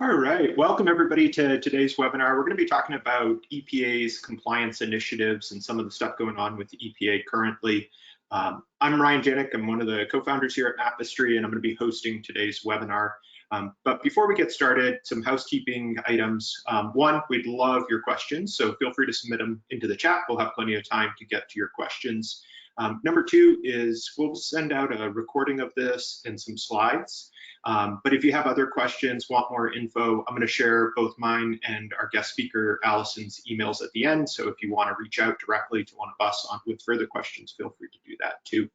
All right, welcome everybody to today's webinar. We're going to be talking about EPA's compliance initiatives and some of the stuff going on with the EPA currently. I'm Ryan Janik, I'm one of the co-founders here at Mapistry, and I'm going to be hosting today's webinar. But before we get started, some housekeeping items. One, we'd love your questions, so feel free to submit them into the chat. We'll have plenty of time to get to your questions. Number two is we'll send out a recording of this and some slides. But if you have other questions, want more info, I'm going to share both mine and our guest speaker, Allison's emails at the end. So if you want to reach out directly to one of us with further questions, feel free to do that too.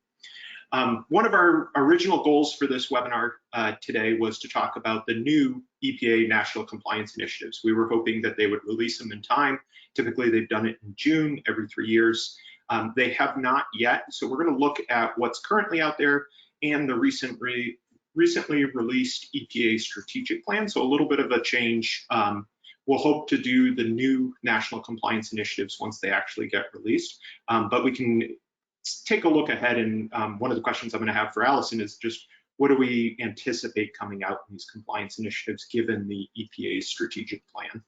One of our original goals for this webinar today was to talk about the new EPA national compliance initiatives. We were hoping that they would release them in time. Typically, they've done it in June every 3 years. They have not yet, so we're going to look at what's currently out there and the recently released EPA strategic plan, so a little bit of a change. We'll hope to do the new national compliance initiatives once they actually get released, but we can take a look ahead, and one of the questions I'm going to have for Allison is just what do we anticipate coming out in these compliance initiatives given the EPA's strategic plan.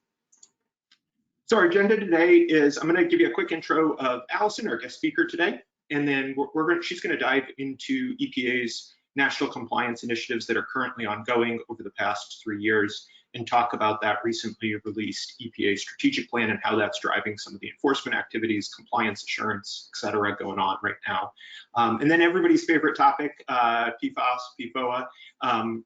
So our agenda today is I'm going to give you a quick intro of Allison, our guest speaker today, and then she's going to dive into EPA's national compliance initiatives that are currently ongoing over the past 3 years and talk about that recently released EPA strategic plan and how that's driving some of the enforcement activities, compliance assurance, et cetera, going on right now. And then everybody's favorite topic, PFAS, PFOA.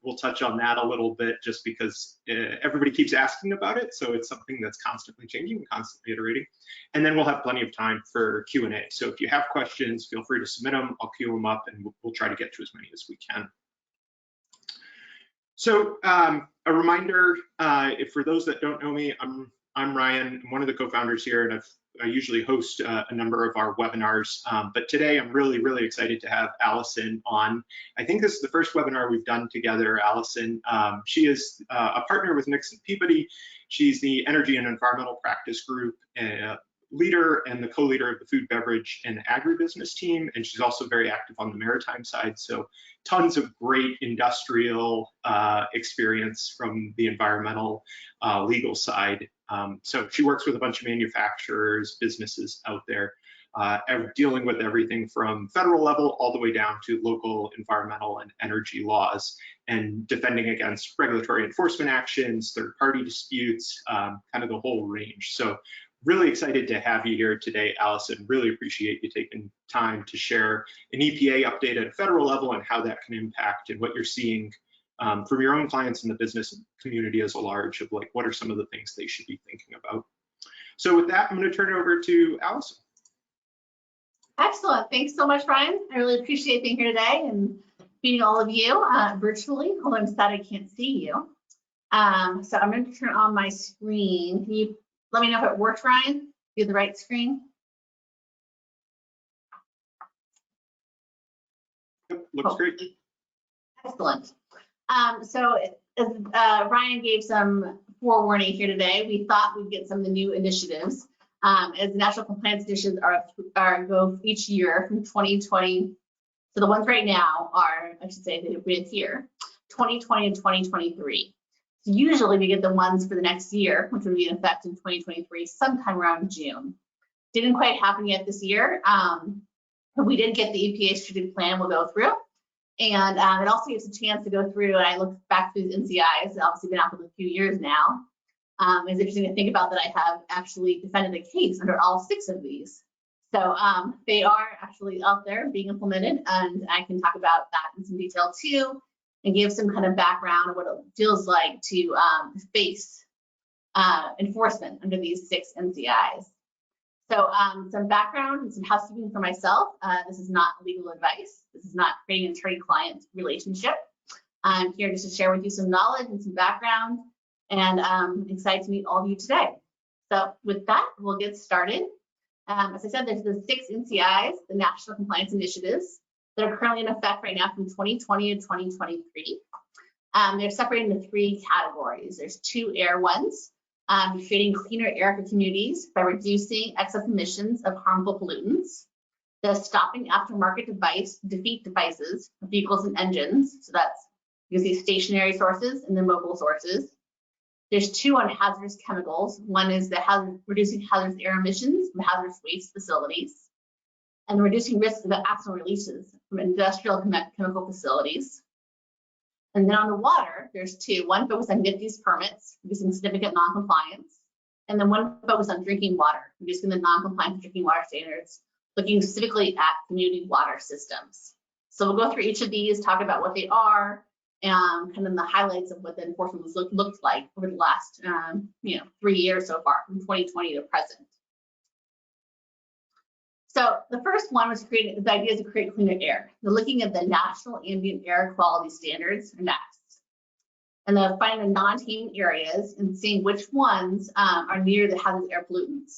We'll touch on that a little bit just because everybody keeps asking about it. So it's something that's constantly changing and constantly iterating. And then we'll have plenty of time for Q&A. So if you have questions, feel free to submit them. I'll queue them up and we'll try to get to as many as we can. So a reminder, for those that don't know me, I'm Ryan. I'm one of the co-founders here, and I usually host a number of our webinars. But today I'm really excited to have Allison on. I think this is the first webinar we've done together. Allison, she is a partner with Nixon Peabody. She's the Energy and Environmental Practice Group leader and the co-leader of the food, beverage, and agribusiness team, and she's also very active on the maritime side. So tons of great industrial experience from the environmental legal side. So she works with a bunch of manufacturers, businesses out there, dealing with everything from federal level all the way down to local environmental and energy laws and defending against regulatory enforcement actions, third-party disputes, kind of the whole range. So really excited to have you here today, Allison. Really appreciate you taking time to share an EPA update at a federal level and how that can impact and what you're seeing from your own clients in the business community as a large of like, what are some of the things they should be thinking about? So with that, I'm going to turn it over to Allison. Excellent. Thanks so much, Ryan. I really appreciate being here today and meeting all of you virtually, although I'm sad I can't see you. So I'm going to turn on my screen. Can you let me know if it works, Ryan? You have the right screen? Yep, looks great. Excellent. So as Ryan gave some forewarning here today, we thought we'd get some of the new initiatives. As national compliance initiatives go each year from 2020. So the ones right now are, I should say, they're here, 2020 and 2023. So usually we get the ones for the next year, which would be in effect in 2023, sometime around June. Didn't quite happen yet this year, but we did get the EPA strategic plan we'll go through. And it also gives a chance to go through, and I looked back through the NCIs, obviously been out for a few years now. It's interesting to think about that I have actually defended a case under all 6 of these. So they are actually out there being implemented, and I can talk about that in some detail too, and give some kind of background of what it feels like to face enforcement under these 6 NCIs. So some background and some housekeeping for myself. This is not legal advice. This is not creating an attorney-client relationship. I'm here just to share with you some knowledge and some background, and I'm excited to meet all of you today. So with that, we'll get started. As I said, there's the 6 NCIs, the National Compliance Initiatives, that are currently in effect right now from 2020 to 2023. They're separated into 3 categories. There's 2 air ones, creating cleaner air for communities by reducing excess emissions of harmful pollutants. The stopping aftermarket defeat devices, vehicles and engines. So that's you can see stationary sources and then mobile sources. There's 2 on hazardous chemicals. One is the reducing hazardous air emissions from hazardous waste facilities, and reducing risks of accidental releases from industrial chemical facilities. And then on the water, there's 2. One focused on NPDES permits, reducing significant non-compliance, and then one focused on drinking water, reducing the non-compliance drinking water standards, looking specifically at community water systems. So we'll go through each of these, talk about what they are, and kind of the highlights of what the enforcement looked like over the last 3 years so far, from 2020 to present. So the first one was the idea is to create cleaner air. They're looking at the National Ambient Air Quality Standards, or NAQS, and they're finding the non-tamed areas and seeing which ones are near the hazardous air pollutants.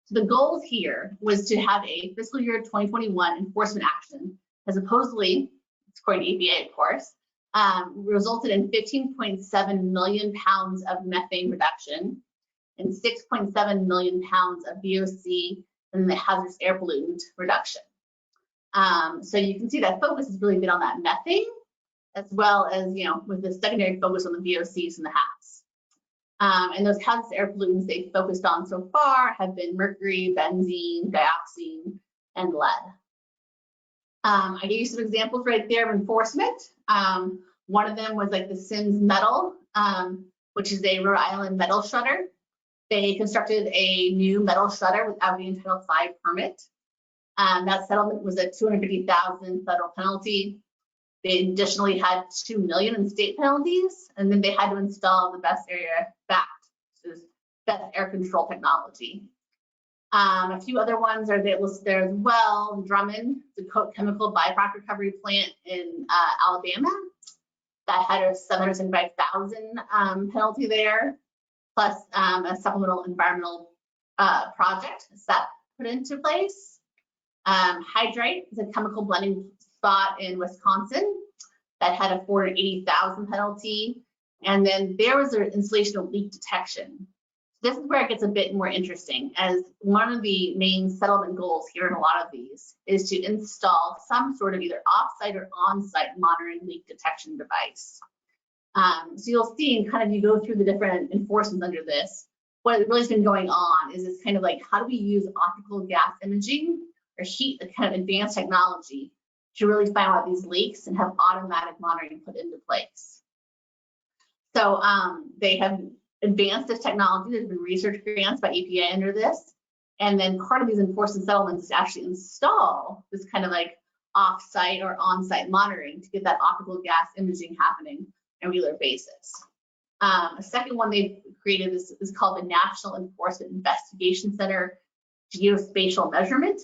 So the goals here was to have a fiscal year 2021 enforcement action that supposedly, according to EPA, of course, resulted in 15.7 million pounds of methane reduction and 6.7 million pounds of VOC and the hazardous air pollutant reduction. So you can see that focus has really been on that methane, as well as, with the secondary focus on the VOCs and the HAPs. And those hazardous air pollutants they've focused on so far have been mercury, benzene, dioxin, and lead. I gave you some examples right there of enforcement. One of them was like the Sims Metal, which is a Rhode Island metal shredder. They constructed a new metal shredder without the Untitled 5 permit. That settlement was a $250,000 federal penalty. They additionally had $2 million in state penalties, and then they had to install the best area backed, which is best air control technology. A few other ones are listed there as well. Drummond, the chemical byproduct recovery plant in Alabama, that had a $775,000 penalty there, plus a supplemental environmental project SEP put into place. Hydrite is a chemical blending spot in Wisconsin that had a $480,000 penalty. And then there was an installation of leak detection. This is where it gets a bit more interesting, as one of the main settlement goals here in a lot of these is to install some sort of either off-site or on-site monitoring leak detection device. So you'll see, and kind of you go through the different enforcements under this, what really has been going on is it's kind of like, how do we use optical gas imaging or heat, kind of advanced technology, to really find out these leaks and have automatic monitoring put into place. So they have advanced this technology. There's been research grants by EPA under this. And then part of these enforcement settlements is to actually install this kind of like off-site or on-site monitoring to get that optical gas imaging happening on a regular basis. A second one they've created is called the National Enforcement Investigation Center Geospatial Measurement,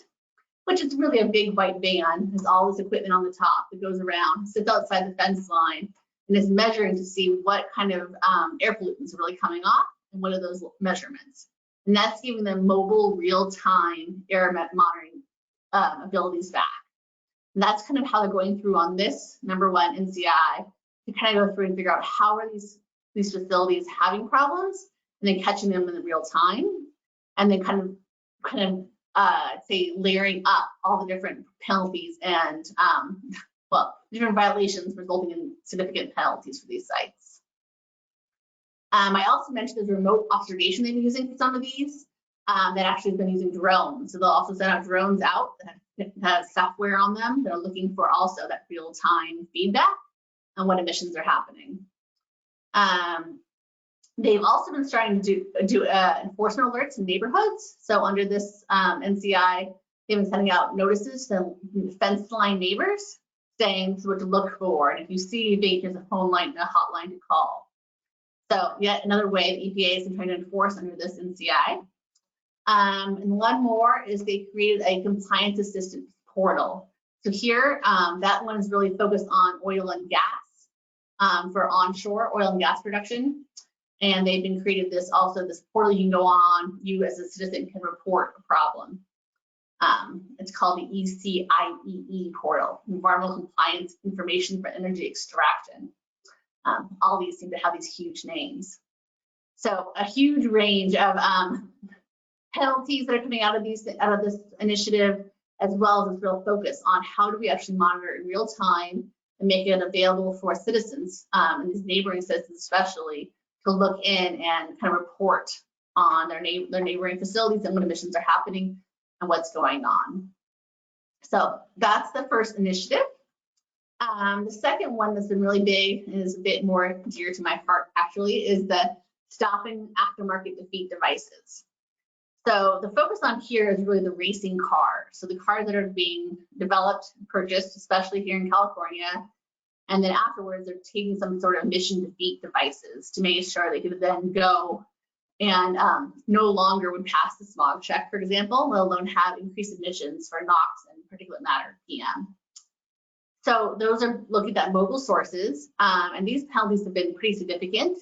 which is really a big white van, has all this equipment on the top that goes around, sits outside the fence line, and is measuring to see what kind of air pollutants are really coming off and what are those measurements. And that's giving them mobile, real-time air monitoring abilities back. And that's kind of how they're going through on this number 1 NCI to kind of go through and figure out how are these facilities having problems, and then catching them in the real time, and then kind of say layering up all the different penalties and different violations resulting in significant penalties for these sites. I also mentioned there's remote observation they've been using for some of these that actually have been using drones. So they'll also send out drones out that have software on them that are looking for also that real-time feedback on what emissions are happening. They've also been starting to do enforcement alerts in neighborhoods. So under this NCI, they've been sending out notices to fence line neighbors saying what to look for. And if you see anything, here's a phone line, a hotline to call. So yet another way the EPA is trying to enforce under this NCI. And one more is they created a compliance assistance portal. So here, that one is really focused on oil and gas for onshore oil and gas production. And they've been created this portal you can go on, you as a citizen can report a problem. It's called the ECIEE portal, Environmental Compliance Information for Energy Extraction. All these seem to have these huge names. So a huge range of penalties that are coming out of this initiative, as well as this real focus on how do we actually monitor in real time and make it available for citizens and these neighboring citizens especially to look in and kind of report on their neighboring facilities and when emissions are happening and what's going on. So that's the first initiative. The second one that's been really big and is a bit more dear to my heart actually is the stopping aftermarket defeat devices. So the focus on here is really the racing car. So the cars that are being developed, purchased, especially here in California, and then afterwards they're taking some sort of emission defeat devices to make sure they could then go and no longer would pass the smog check, for example, let alone have increased emissions for NOx and particulate matter PM. So those are looking at mobile sources, and these penalties have been pretty significant.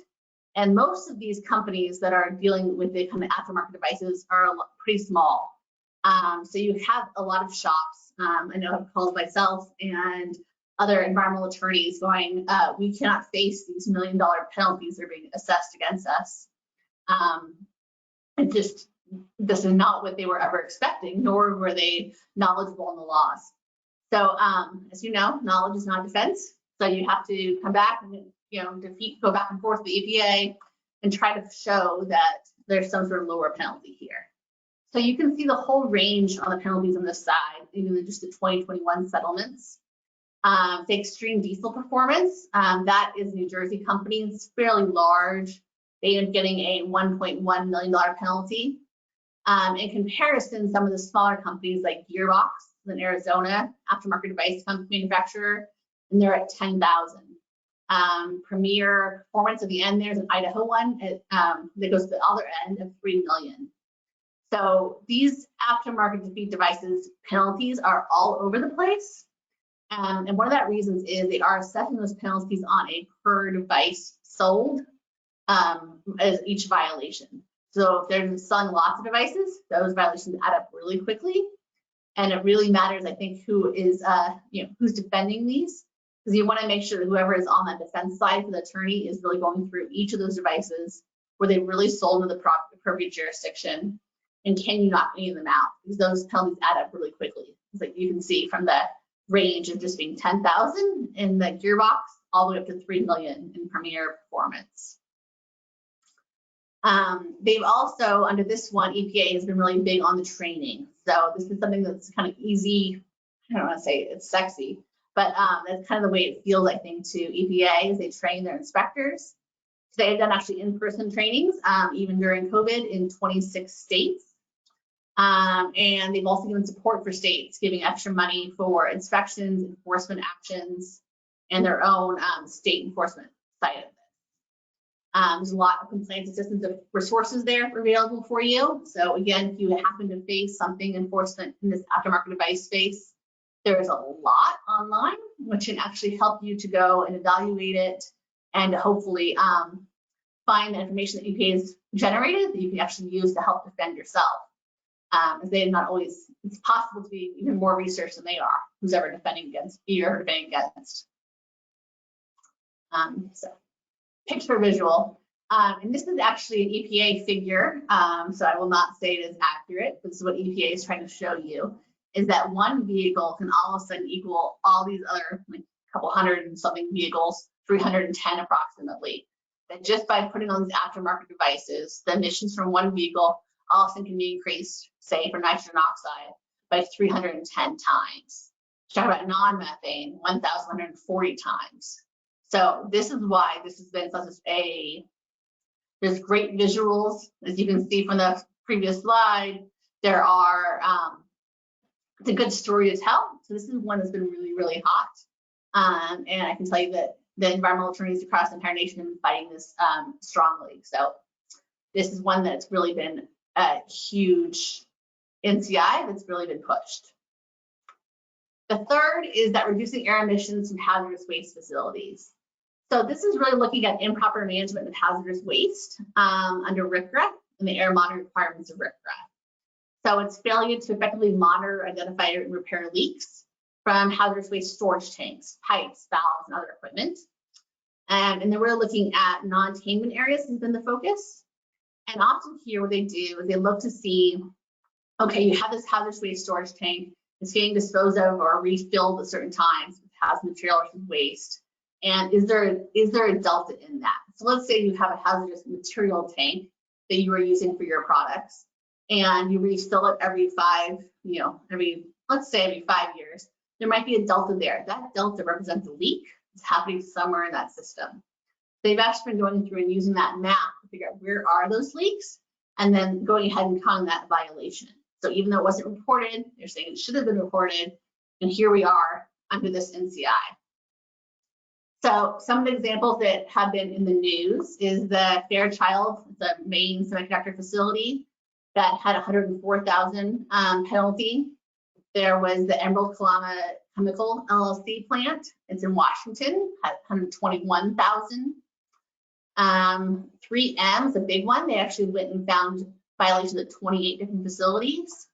And most of these companies that are dealing with the kind of aftermarket devices are pretty small. So you have a lot of shops. I know I've called myself and other environmental attorneys going, we cannot face these $1 million penalties that are being assessed against us. And just, this is not what they were ever expecting, nor were they knowledgeable in the laws. So as you know, knowledge is not defense. So you have to come back and go back and forth with the EPA and try to show that there's some sort of lower penalty here. So you can see the whole range on the penalties on this side, even just the 2021 settlements. The extreme diesel performance, that is New Jersey company. It's fairly large. They end up getting a $1.1 million penalty. In comparison, some of the smaller companies like Gearbox in Arizona, aftermarket device manufacturer, and they're at 10,000. Premier Performance at the end, there's an Idaho one that goes to the other end of 3 million. So these aftermarket defeat devices penalties are all over the place. And one of that reasons is they are assessing those penalties on a per device sold as each violation. So if they're selling lots of devices, those violations add up really quickly. And it really matters, I think, who is, who's defending these, because you want to make sure that whoever is on that defense side for the attorney is really going through each of those devices where they really sold to the appropriate jurisdiction, and can you knock any of them out? Because those penalties add up really quickly. It's like you can see from the range of just being 10,000 in the Gearbox all the way up to 3 million in Premier Performance. They've also, under this one, EPA has been really big on the training. So this is something that's kind of easy. I don't want to say it's sexy, but that's kind of the way it feels, I think, to EPA as they train their inspectors. So they've done actually in-person trainings, even during COVID, in 26 states. And they've also given support for states, giving extra money for inspections, enforcement actions, and their own state enforcement side of it. There's a lot of compliance assistance of resources there available for you. So again, if you happen to face something enforcement in this aftermarket device space, there's a lot online, which can actually help you to go and evaluate it and hopefully find the information that EPA has generated that you can actually use to help defend yourself. As they not always, it's possible to be even more research than they are, who's ever defending against, you're defending against. So picture visual. And this is actually an EPA figure, so I will not say it is accurate. This is what EPA is trying to show you, is that one vehicle can all of a sudden equal all these other, like a couple hundred and something vehicles, 310 approximately. That just by putting on these aftermarket devices, the emissions from one vehicle all of a sudden can be increased, say for nitrogen oxide, by 310 times. Talk about non-methane, 1,140 times. So this is why this has been such there's great visuals, as you can see from the previous slide. There are, it's a good story to tell. So this is one that's been really, really hot. And I can tell you that the environmental attorneys across the entire nation have been fighting this strongly. So this is one that's really been a huge NCI that's really been pushed. The third is that reducing air emissions from hazardous waste facilities. So this is really looking at improper management of hazardous waste under RCRA and the air monitoring requirements of RCRA. So it's failure to effectively monitor, identify, and repair leaks from hazardous waste storage tanks, pipes, valves, and other equipment. And then we're looking at non-attainment areas has been the focus. And often here what they do is they look to see, okay, you have this hazardous waste storage tank, it's getting disposed of or refilled at certain times with hazardous material or waste. And is there a delta in that? So let's say you have a hazardous material tank that you are using for your products, and you refill it every let's say every 5 years. There might be a delta there. That delta represents a leak. It's happening somewhere in that system. They've actually been going through and using that map to figure out where are those leaks, and then going ahead and calling that a violation. So even though it wasn't reported, they're saying it should have been reported, and here we are under this NCI. So some of the examples that have been in the news is the Fairchild, the main semiconductor facility that had 104,000 penalty. There was the Emerald Kalama Chemical LLC plant. It's in Washington, had 121,000. 3M is a big one. They actually went and found violations at 28 different facilities,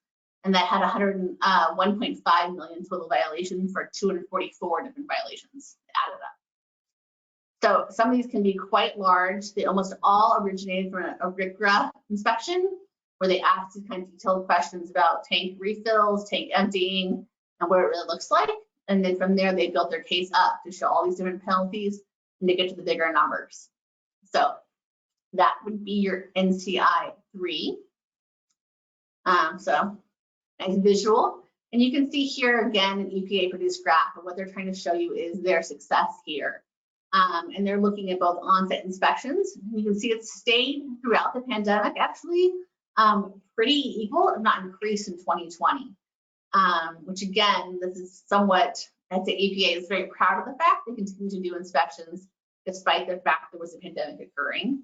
and that had 1.5 million total violations for 244 different violations added up. So some of these can be quite large. They almost all originated from a RCRA inspection, where they asked these kind of detailed questions about tank refills, tank emptying, and what it really looks like. And then from there, they built their case up to show all these different penalties and to get to the bigger numbers. So that would be your NCI 3. So nice visual. And you can see here again an EPA produced graph, and what they're trying to show you is their success here. And they're looking at both on-site inspections. You can see it's stayed throughout the pandemic, actually pretty equal, if not increased in 2020. Which again, this is somewhat, I'd say EPA is very proud of the fact they continue to do inspections despite the fact there was a pandemic occurring.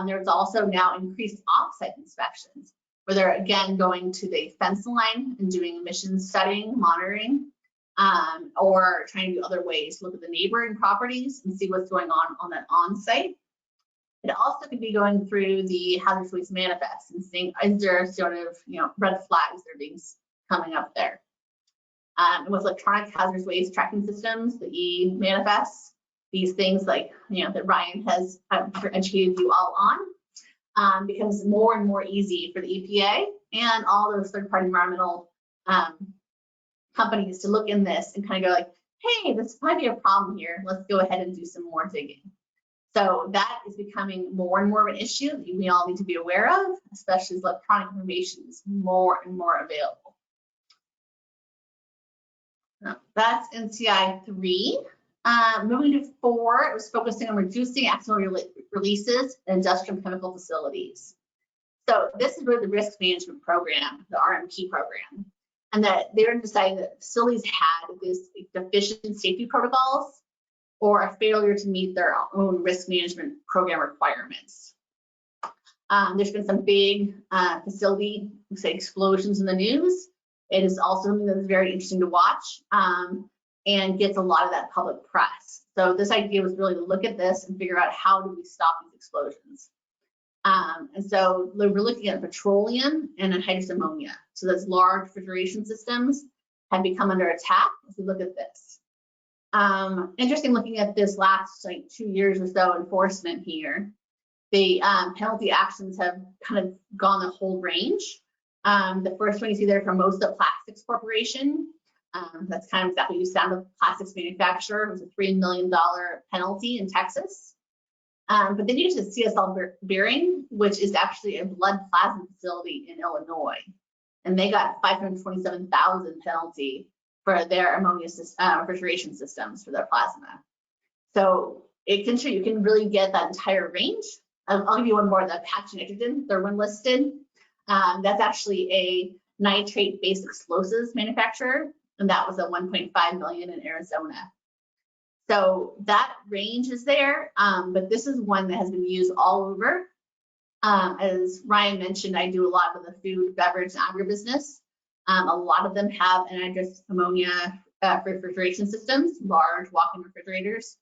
There's also now increased off-site inspections, where they're again going to the fence line and doing emissions studying, monitoring, or trying to do other ways to look at the neighboring properties and see what's going on that on-site. It also could be going through the hazardous waste manifest and seeing is there sort of red flags that are being coming up there. And with electronic hazardous waste tracking systems, the e-manifests, these things like that Ryan has educated you all on, becomes more and more easy for the EPA and all those third-party environmental companies to look in this and kind of go like, hey, this might be a problem here. Let's go ahead and do some more digging. So that is becoming more and more of an issue that we all need to be aware of, especially as electronic information is more and more available. That's NCI 3. Moving to 4, it was focusing on reducing accidental releases in industrial chemical facilities. So this is really the risk management program, the RMP program, and that they're deciding that facilities had this deficient safety protocols or a failure to meet their own risk management program requirements. There's been some big facility, say, explosions in the news. It is also something that's very interesting to watch and gets a lot of that public press. So this idea was really to look at this and figure out how do we stop these explosions. And so we're looking at petroleum and anhydrous ammonia. So those large refrigeration systems have become under attack as we look at this. Interesting looking at this last 2 years or so enforcement here. The penalty actions have kind of gone the whole range. The first one you see there from Mosa Plastics Corporation. That's kind of exactly what you sound of plastics manufacturer. It was a $3 million penalty in Texas. But then you get to CSL Bearing, which is actually a blood plasma facility in Illinois. And they got $527,000 penalty for their ammonia refrigeration systems for their plasma. So it can show you can really get that entire range. I'll give you one more, the Apache nitrogen, third one listed. That's actually a nitrate-based explosives manufacturer, and that was a $1.5 million in Arizona. So that range is there, but this is one that has been used all over. As Ryan mentioned, I do a lot with the food, beverage, and agribusiness. A lot of them have anhydrous ammonia refrigeration systems, large walk-in refrigerators.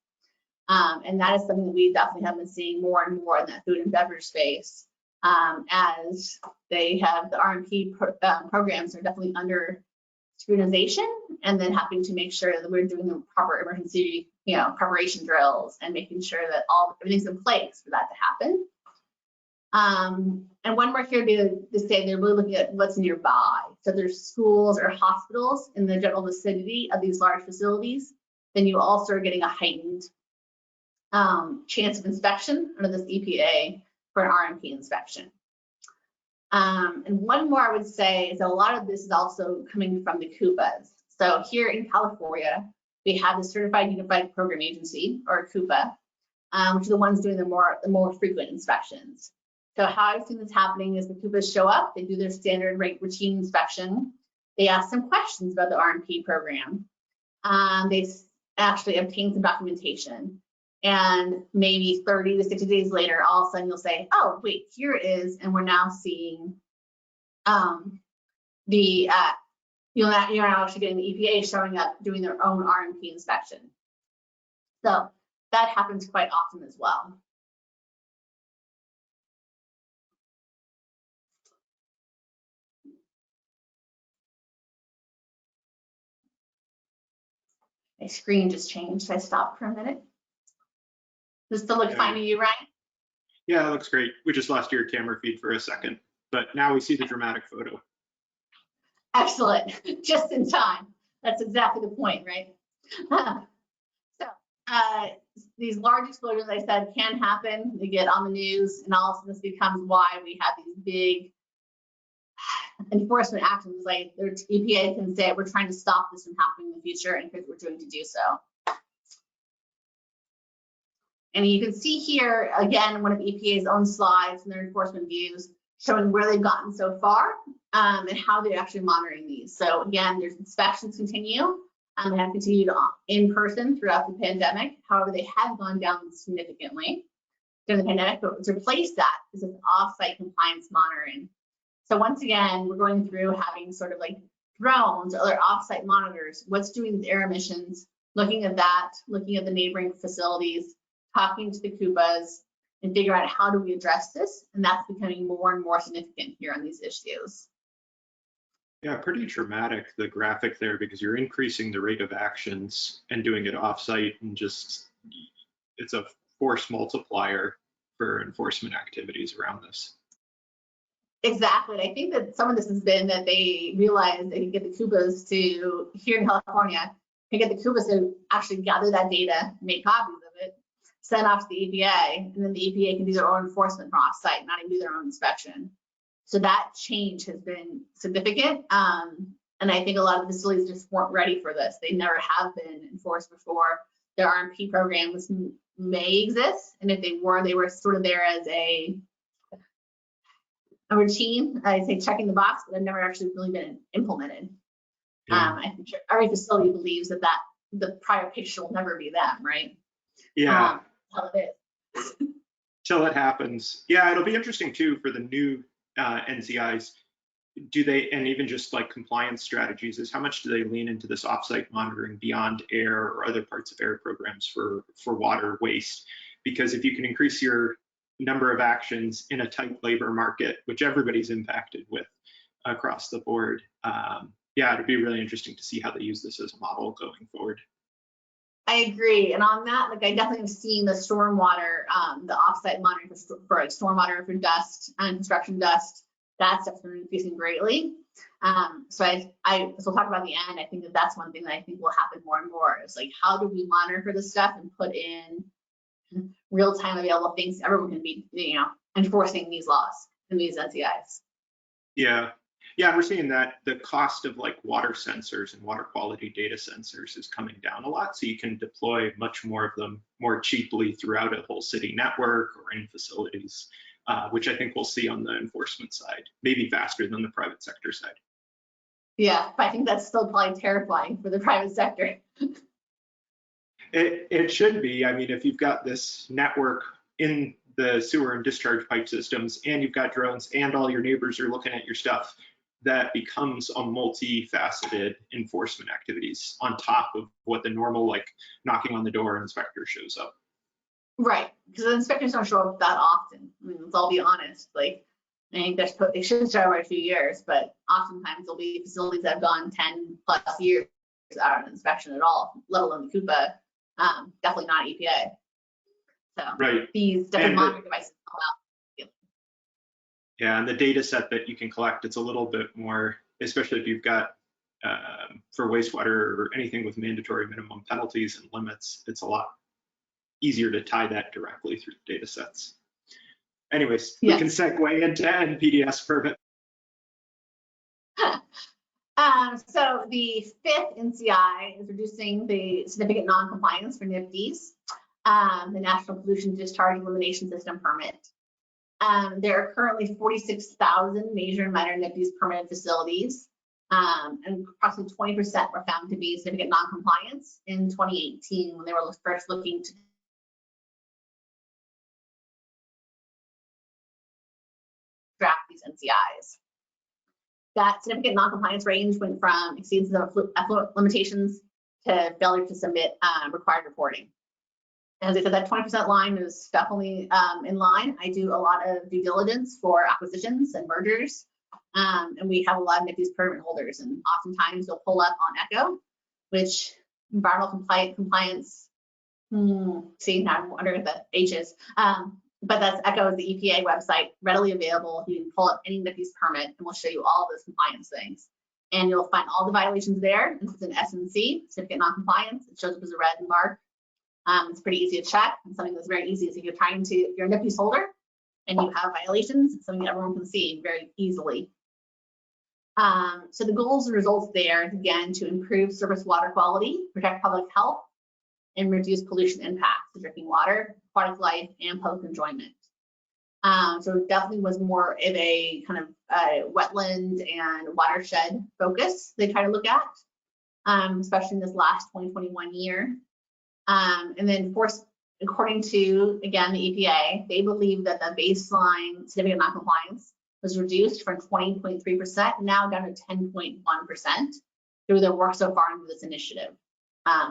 And that is something that we definitely have been seeing more and more in that food and beverage space, as they have the RMP programs are definitely under scrutinization, and then having to make sure that we're doing the proper emergency, preparation drills and making sure that everything's in place for that to happen. And one more here to say they're really looking at what's nearby. So there's schools or hospitals in the general vicinity of these large facilities. then you also are getting a heightened chance of inspection under this EPA for an RMP inspection. And one more I would say is that a lot of this is also coming from the CUPAs. So here in California, we have the Certified Unified Program Agency, or CUPA, which are the ones doing the more frequent inspections. So how I've seen this happening is the CUPAs show up, they do their standard routine inspection, they ask some questions about the RMP program, they actually obtain some documentation, and maybe 30 to 60 days later, all of a sudden you'll say, oh, wait, here it is, and we're now seeing you're now actually getting the EPA showing up doing their own RMP inspection. So that happens quite often as well. My screen just changed, so I stopped for a minute. Does it still look fine to you, Ryan? Yeah, it looks great. We just lost your camera feed for a second, but now we see the dramatic photo. Excellent, just in time. That's exactly the point, right? These large explosions, I said, can happen. They get on the news, and all of a sudden this becomes why we have these big enforcement actions. Like the EPA can say, we're trying to stop this from happening in the future, and here's what we're doing to do so. And you can see here, again, one of EPA's own slides and their enforcement views showing where they've gotten so far and how they're actually monitoring these. So again, there's inspections continue. They have continued in person throughout the pandemic. However, they have gone down significantly during the pandemic, but to replace that is with off-site compliance monitoring. So once again, we're going through having sort of like drones or other off-site monitors, what's doing with air emissions, looking at that, looking at the neighboring facilities, talking to the CUPAs, and figure out how do we address this. And that's becoming more and more significant here on these issues. Yeah, pretty dramatic, the graphic there, because you're increasing the rate of actions and doing it offsite, and just, it's a force multiplier for enforcement activities around this. Exactly. I think that some of this has been that they realized they can get the CUPAs to, here in California, can get the CUPAs to actually gather that data, make copies of it, send off to the EPA, and then the EPA can do their own enforcement from off-site, not even do their own inspection. So that change has been significant. And I think a lot of the facilities just weren't ready for this. They never have been enforced before. Their RMP programs may exist. And if they were sort of there as a routine, I'd say checking the box, but they've never actually really been implemented. Yeah. I think every facility believes that the prior picture will never be them, right? Yeah. How it is. Till it happens. Yeah, it'll be interesting too for the new NCIs. Do they, and even just like compliance strategies, is how much do they lean into this offsite monitoring beyond air or other parts of air programs for water waste? Because if you can increase your number of actions in a tight labor market, which everybody's impacted with across the board, yeah, it'd be really interesting to see how they use this as a model going forward. I agree, and on that, like I definitely have seen the stormwater, the offsite monitoring for stormwater for dust and construction dust. That stuff's been increasing greatly. So we'll talk about the end. I think that that's one thing that I think will happen more and more. Is like, how do we monitor for this stuff and put in real-time available things? Everyone can be, enforcing these laws and these NCIs. Yeah. Yeah, we're seeing that the cost of like water sensors and water quality data sensors is coming down a lot. So you can deploy much more of them more cheaply throughout a whole city network or in facilities, which I think we'll see on the enforcement side, maybe faster than the private sector side. Yeah, but I think that's still probably terrifying for the private sector. It should be. I mean, if you've got this network in the sewer and discharge pipe systems, and you've got drones, and all your neighbors are looking at your stuff, that becomes a multifaceted enforcement activities on top of what the normal, like knocking on the door inspector shows up. Right, because the inspectors don't show up that often. I mean, let's all be honest. Like, I think they should start every few years, but oftentimes there'll be facilities that have gone 10+ years without an inspection at all, let alone the CUPA. Definitely not EPA. So right. These different monitoring devices come out. Yeah, and the data set that you can collect, it's a little bit more, especially if you've got for wastewater or anything with mandatory minimum penalties and limits, it's a lot easier to tie that directly through data sets. Anyways, we can segue into NPDES permit. So the 5th NCI is reducing the significant non-compliance for NPDES, the National Pollution Discharge Elimination System permit. There are currently 46,000 major and minor NPDES permitted facilities, and approximately 20% were found to be significant non-compliance in 2018 when they were first looking to draft these NCIs. That significant non-compliance range went from exceeds the effluent limitations to failure to submit required reporting. As I said, that 20% line is definitely in line. I do a lot of due diligence for acquisitions and mergers, and we have a lot of NPDES permit holders, and oftentimes they'll pull up on ECHO, which environmental compliance, see, now I'm wondering what the H is, but that's ECHO is the EPA website, readily available. You can pull up any NPDES permit and we'll show you all those compliance things. And you'll find all the violations there. This is an SNC, certificate non-compliance. It shows up as a red mark. It's pretty easy to check. And something that's very easy is if you're if you're a NPDES holder and you have violations, it's something that everyone can see very easily. So the goals and results there, again, to improve surface water quality, protect public health, and reduce pollution impacts to drinking water, aquatic life, and public enjoyment. So it definitely was more of a kind of wetland and watershed focus they try to look at, especially in this last 2021 year. And then, of course, according to, again, the EPA, they believe that the baseline significant noncompliance was reduced from 20.3% now down to 10.1% through their work so far into this initiative.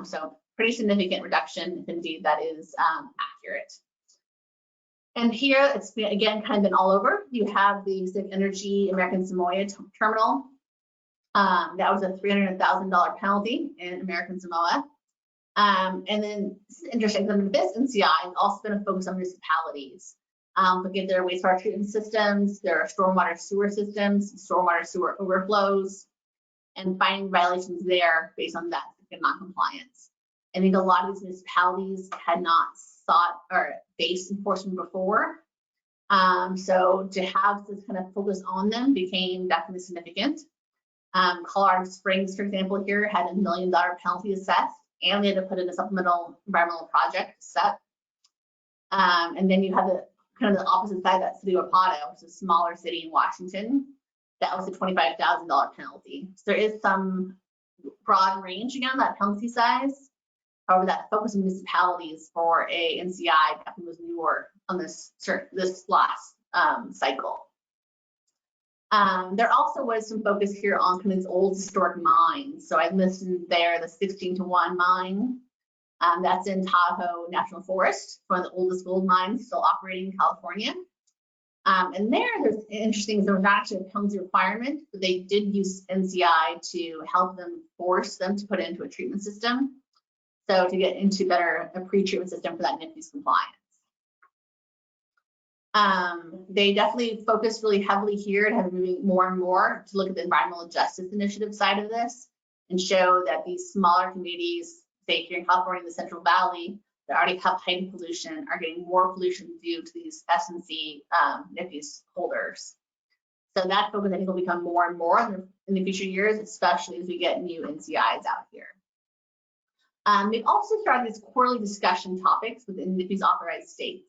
So pretty significant reduction if indeed that is accurate. And here it's again kind of been all over. You have the Pacific Energy American Samoa terminal. That was a $300,000 penalty in American Samoa. And then this is interesting, this NCI has also been a focus on municipalities. Looking at their wastewater treatment systems, their stormwater sewer systems, stormwater sewer overflows, and finding violations there based on that non-compliance. I think a lot of these municipalities had not sought or faced enforcement before. So to have this kind of focus on them became definitely significant. Colorado Springs, for example, here had a $1 million penalty assessed, and they had to put in a supplemental environmental project set. And then you have the kind of the opposite side, that city of Apado, which is a smaller city in Washington. That was a $25,000 penalty. So there is some broad range again, that penalty size. However, that focus on municipalities for a NCI definitely was newer on this last cycle. There also was some focus here on kind of these old historic mines. So I listed there the 16-to-1 mine. That's in Tahoe National Forest, one of the oldest gold mines still operating in California. And there's interesting, there was not actually a penalty requirement, but they did use NCI to help them force them to put it into a treatment system. So to get into a pre-treatment system for that NPDES compliance. They definitely focused really heavily here and have been moving more and more to look at the environmental justice initiative side of this and show that these smaller communities, say here in California, the Central Valley, that already have heightened pollution are getting more pollution due to these SNC NPDES holders. So that focus I think will become more and more in the future years, especially as we get new NCIs out here. They've also started these quarterly discussion topics within NPDES authorized states.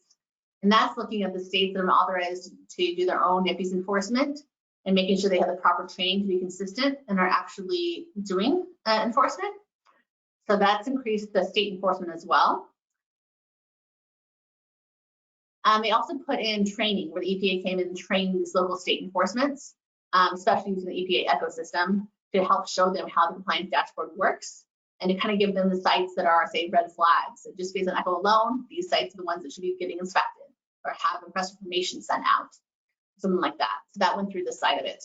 And that's looking at the states that are authorized to do their own NPDES enforcement and making sure they have the proper training to be consistent and are actually doing enforcement. So that's increased the state enforcement as well. They also put in training where the EPA came in and trained these local state enforcements, especially using the EPA ecosystem to help show them how the compliance dashboard works and to kind of give them the sites that are, say, red flags. So just based on ECHO alone, these sites are the ones that should be getting inspected or have request information sent out, something like that. So that went through the side of it.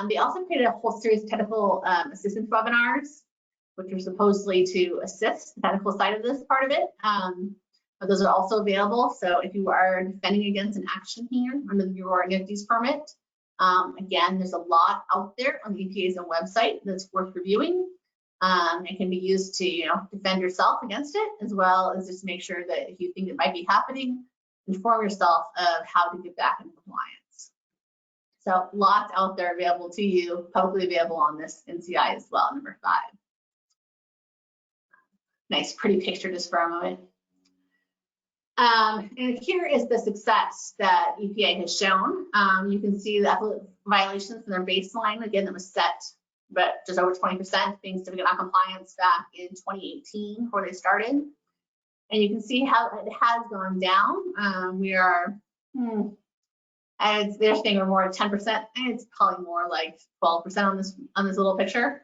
They also created a whole series of technical assistance webinars, which are supposedly to assist the technical side of this part of it. But those are also available. So if you are defending against an action here under your NPDES permit, Again, there's a lot out there on the EPA's own website that's worth reviewing. It can be used to, defend yourself against it, as well as just make sure that if you think it might be happening, inform yourself of how to get back in compliance. So lots out there available to you, publicly available on this NCI as well, number 5. Nice, pretty picture just for a moment. And here is the success that EPA has shown. You can see the effluent violations from their baseline, again, that was set, but just over 20% being certificate non-compliance back in 2018 before they started. And you can see how it has gone down. We are, they're saying we're more at 10%, and it's probably more like 12% on this little picture.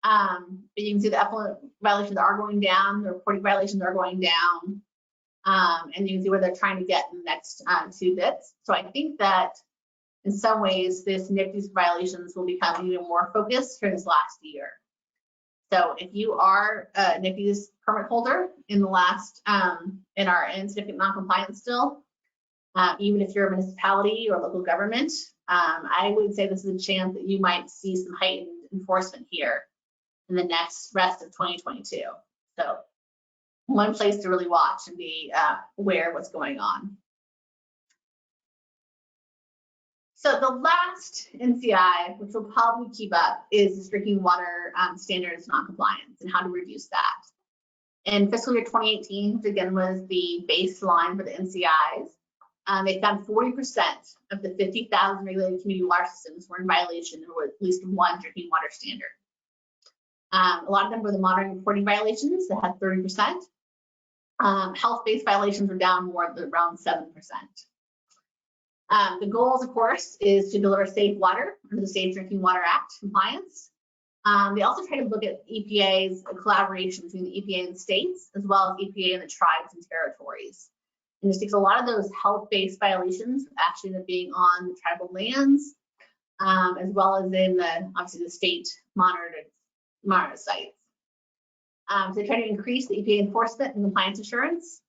But you can see the effluent violations are going down, the reporting violations are going down. And you can see where they're trying to get in the next 2 bits. So I think that in some ways, this NPDES violations will become even more focused for this last year. So if you are a NPDES permit holder in the last, in our certificate non-compliance still, even if you're a municipality or local government, I would say this is a chance that you might see some heightened enforcement here in the rest of 2022. So one place to really watch and be aware of what's going on. So the last NCI, which will probably keep up, is drinking water standards non-compliance and how to reduce that. In fiscal year 2018, which again was the baseline for the NCIs, they found 40% of the 50,000 regulated community water systems were in violation or at least one drinking water standard. A lot of them were the monitoring and reporting violations that had 30%. Health-based violations were down more than around 7%. The goals, of course, is to deliver safe water under the Safe Drinking Water Act compliance. They also try to look at EPA's collaboration between the EPA and states, as well as EPA and the tribes and territories. And this takes a lot of those health-based violations actually end up being on the tribal lands, as well as in obviously the state monitored sites. So they try to increase the EPA enforcement and compliance assurance.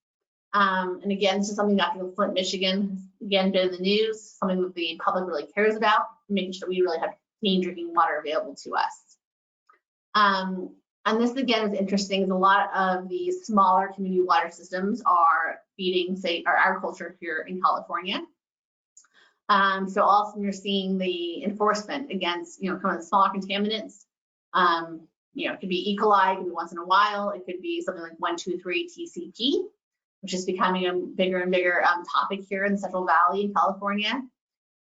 And again, this is something Dr. Flint, Michigan, again, been in the news, something that the public really cares about, making sure we really have clean drinking water available to us. And this again is interesting, is a lot of the smaller community water systems are feeding, say, our agriculture here in California. So also you're seeing the enforcement against, kind of the smaller contaminants. It could be E. coli, it could be once in a while, it could be something like 1,2,3 TCP, which is becoming a bigger and bigger topic here in the Central Valley in California.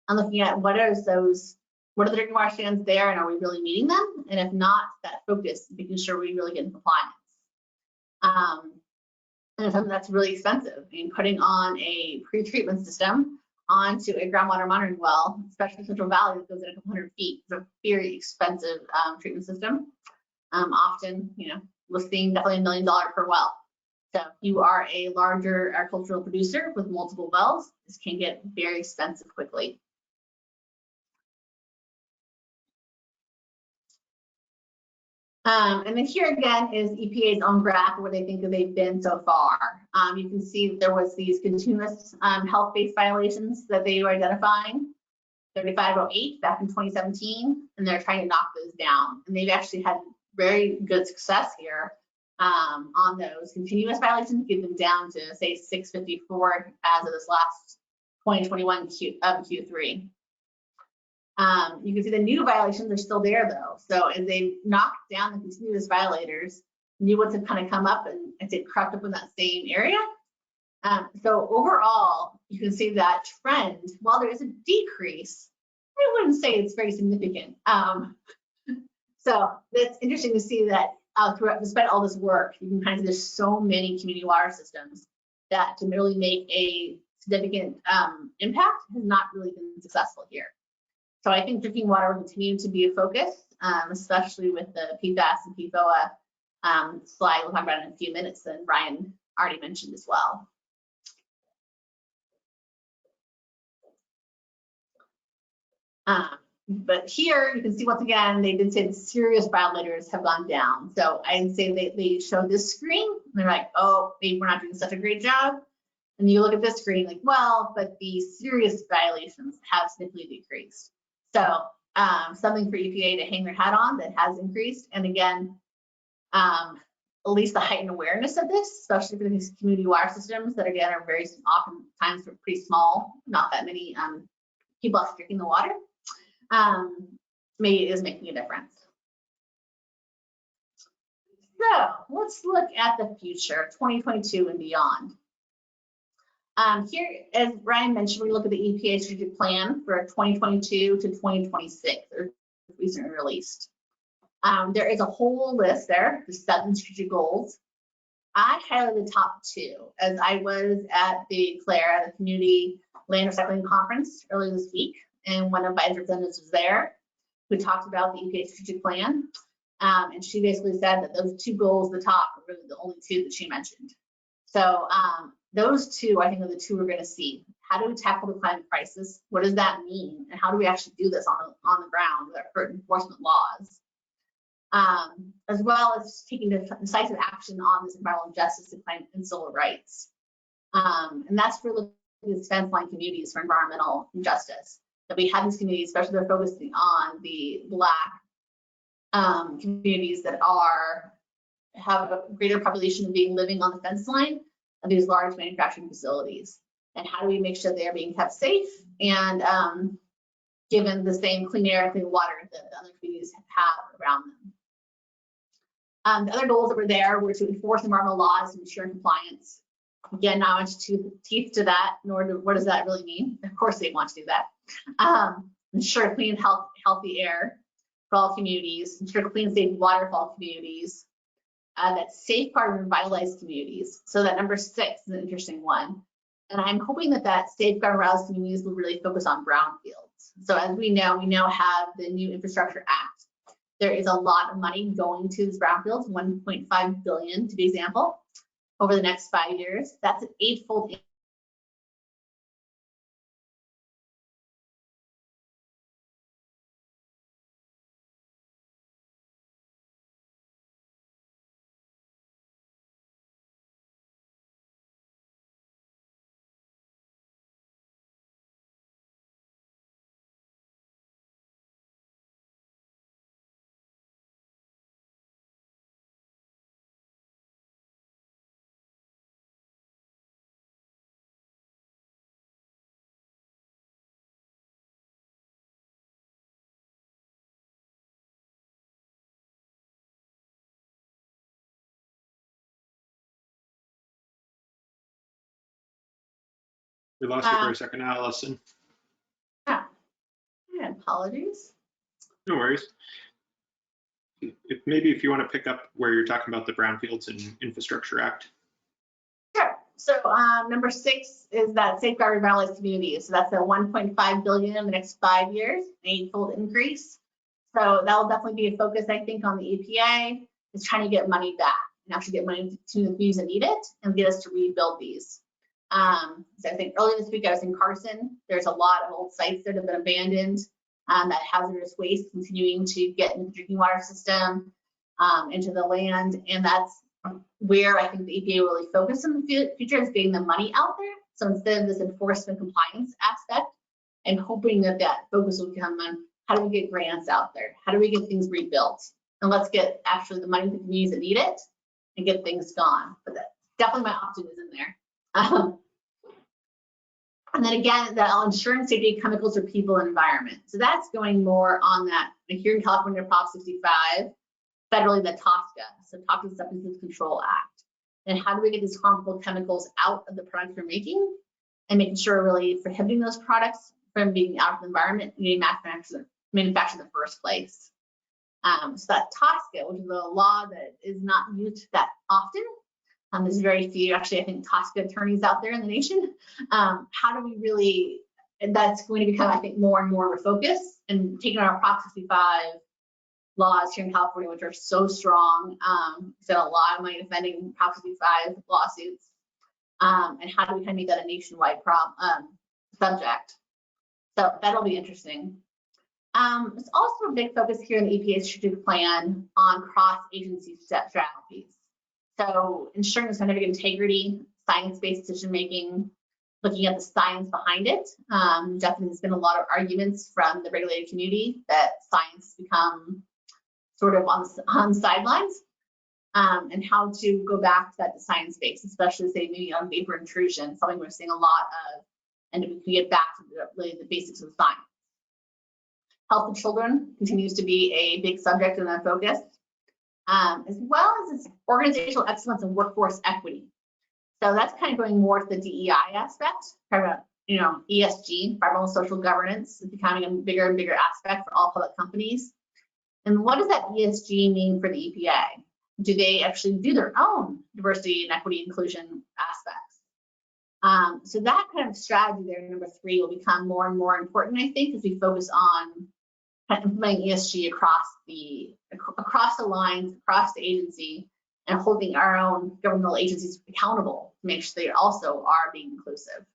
I'm looking at what are the drinking water standards there, and are we really meeting them? And if not, that focus, making sure we really get in compliance. And something that's really expensive. I mean, putting on a pre-treatment system onto a groundwater monitoring well, especially in Central Valley, that goes at a couple hundred feet, is a very expensive treatment system. Often, we're seeing definitely $1 million per well. So if you are a larger agricultural producer with multiple wells, this can get very expensive quickly. And then here again is EPA's own graph where they think that they've been so far. You can see that there was these continuous health-based violations that they were identifying, 3508 back in 2017, and they're trying to knock those down. And they've actually had very good success here on those continuous violations, get them down to say 654 as of this last 2021 Q3. You can see the new violations are still there though. So as they knocked down the continuous violators, new ones have kind of come up and it's crept up in that same area. So overall, you can see that trend. While there is a decrease, I wouldn't say it's very significant. So it's interesting to see that despite all this work, you can kind of see there's so many community water systems that to really make a significant impact has not really been successful here. So I think drinking water will continue to be a focus, especially with the PFAS and PFOA slide we'll talk about in a few minutes, and Brian already mentioned as well. But here you can see once again, they did say the serious violators have gone down. So I'd say they showed this screen, and they're like, oh, maybe we're not doing such a great job. And you look at this screen like, well, but the serious violations have significantly decreased. So something for EPA to hang their hat on that has increased. And again, at least the heightened awareness of this, especially for these community water systems that again are very oftentimes pretty small, not that many people are drinking the water, maybe is making a difference. So let's look at the future, 2022 and beyond. Here, as Ryan mentioned, we look at the EPA strategic plan for 2022 to 2026, or recently released. There is a whole list there, the 7 strategic goals. I highlighted the top 2, as I was at the CLARE, the Community Land Recycling Conference earlier this week, and one of my representatives was there who talked about the EPA strategic plan. And she basically said that those 2 goals at the top are really the only 2 that she mentioned. So those 2, I think, are the 2 we're going to see. How do we tackle the climate crisis? What does that mean? And how do we actually do this on the ground with our enforcement laws? As well as taking decisive action on this environmental justice and civil rights. And that's for looking at the fence line communities for environmental justice. That we have these communities, especially they're focusing on the Black communities that have a greater population of living on the fence line of these large manufacturing facilities. And how do we make sure they are being kept safe and given the same clean air and clean water that the other communities have around them. The other goals that were there were to enforce environmental laws and ensure compliance. Again, not much teeth to that, nor what does that really mean? Of course they want to do that. Ensure clean, healthy air for all communities, ensure clean, safe water for all communities, that safeguard and revitalize communities. So that number 6 is an interesting one. And I'm hoping that safeguard and revitalize communities will really focus on brownfields. So as we now have the new Infrastructure Act. There is a lot of money going to these brownfields, 1.5 billion to be example, over the next 5 years. That's an 8-fold. We lost you for a second, Allison. Yeah, apologies. No worries. Maybe if you want to pick up where you're talking about the Brownfields and Infrastructure Act. Sure. So number 6 is that safeguard revitalized communities. So that's a 1.5 billion in the next 5 years, an 8-fold increase. So that will definitely be a focus, I think, on the EPA is trying to get money back and actually get money to the communities that need it and get us to rebuild these. So I think earlier this week I was in Carson. There's a lot of old sites that have been abandoned. That hazardous waste continuing to get into the drinking water system, into the land, and that's where I think the EPA will really focus in the future is getting the money out there. So instead of this enforcement compliance aspect, I'm hoping that focus will come on how do we get grants out there? How do we get things rebuilt? And let's get actually the money to the communities that need it and get things gone. But that's definitely my optimism there. And then again, the ensuring safety of chemicals for people and environment. So that's going more on that. Here in California, Prop 65, federally the TSCA, so Toxic Substances Control Act. And how do we get these harmful chemicals out of the products we're making and making sure we're really prohibiting those products from being out of the environment and being manufactured in the first place. So that TSCA, which is a law that is not used that often. There's very few, actually, I think, TSCA attorneys out there in the nation. How do we really, and that's going to become, I think, more and more of a focus, and taking our Prop 65 laws here in California, which are so strong, so a lot of money defending Prop 65 lawsuits, and how do we kind of make that a nationwide subject? So that'll be interesting. There's also a big focus here in the EPA strategic plan on cross-agency strategies. So ensuring the scientific integrity, science-based decision-making, looking at the science behind it. Definitely there's been a lot of arguments from the regulated community that science has become sort of on the sidelines, and how to go back to that science base, especially say maybe on vapor intrusion, something we're seeing a lot of, and if we can get back to really the basics of science. Health of children continues to be a big subject in our focus, as well as its organizational excellence and workforce equity. So that's kind of going more to the DEI aspect, kind of, you know, ESG, environmental social governance, is becoming a bigger and bigger aspect for all public companies. And what does that ESG mean for the EPA? Do they actually do their own diversity and equity inclusion aspects? So that kind of strategy there, number 3, will become more and more important, I think, as we focus on implementing ESG across the lines, across the agency, and holding our own governmental agencies accountable to make sure they also are being inclusive.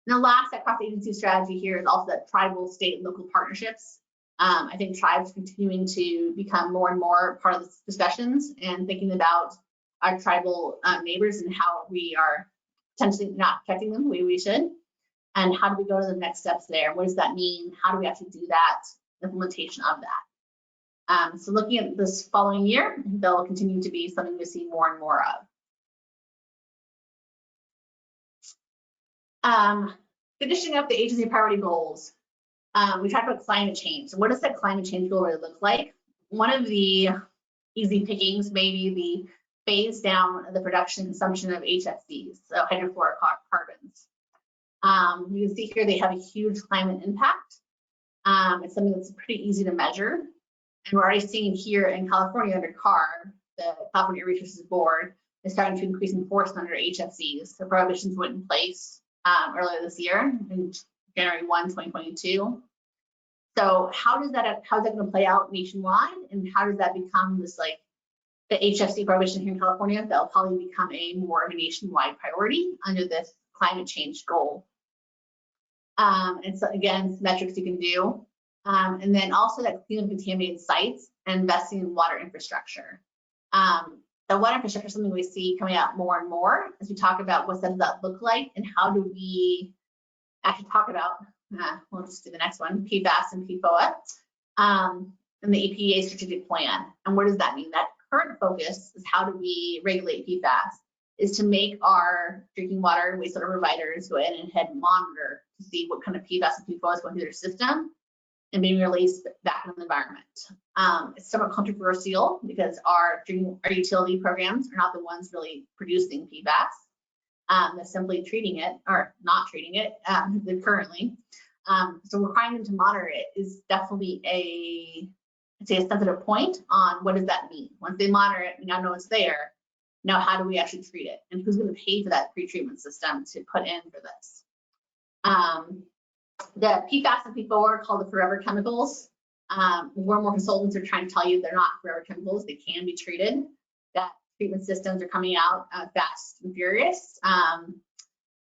And the last across the agency strategy here is also that tribal, state, and local partnerships. I think tribes continuing to become more and more part of the discussions, and thinking about our tribal neighbors and how we are potentially not protecting them the way we should, and how do we go to the next steps there? What does that mean? How do we actually do that, implementation of that? So looking at this following year, they'll continue to be something we see more and more of. Finishing up the agency priority goals. We talked about climate change. So what does that climate change goal really look like? One of the easy pickings may be the phase down of the production and consumption of HFCs, so hydrofluorocarbons. You can see here they have a huge climate impact. It's something that's pretty easy to measure. And we're already seeing here in California under CAR, the California Air Resources Board is starting to increase enforcement under HFCs. The prohibitions went in place earlier this year, in January 1, 2022. So how's that going to play out nationwide, and how does that become this, like, the HFC prohibition here in California? That'll probably become more of a nationwide priority under this climate change goal. And so again, some metrics you can do. And then also that clean and contaminated sites and investing in water infrastructure. The water infrastructure is something we see coming out more and more as we talk about what does that look like, and how do we actually talk about, we'll just do the next one, PFAS and PFOA, and the EPA strategic plan. And what does that mean? That current focus is how do we regulate PFAS, is to make our drinking water wastewater providers go in and monitor to see what kind of PFAS and PFOA is going through their system and being released back into the environment. It's somewhat controversial because our utility programs are not the ones really producing PFAS. They're simply treating it or not treating it currently. So requiring them to monitor it is definitely a sensitive point on what does that mean. Once they monitor it, we now know it's there. Now, how do we actually treat it? And who's going to pay for that pre-treatment system to put in for this? The PFAS and PFOA are called the forever chemicals. More and more consultants are trying to tell you they're not forever chemicals. They can be treated. That treatment systems are coming out fast and furious on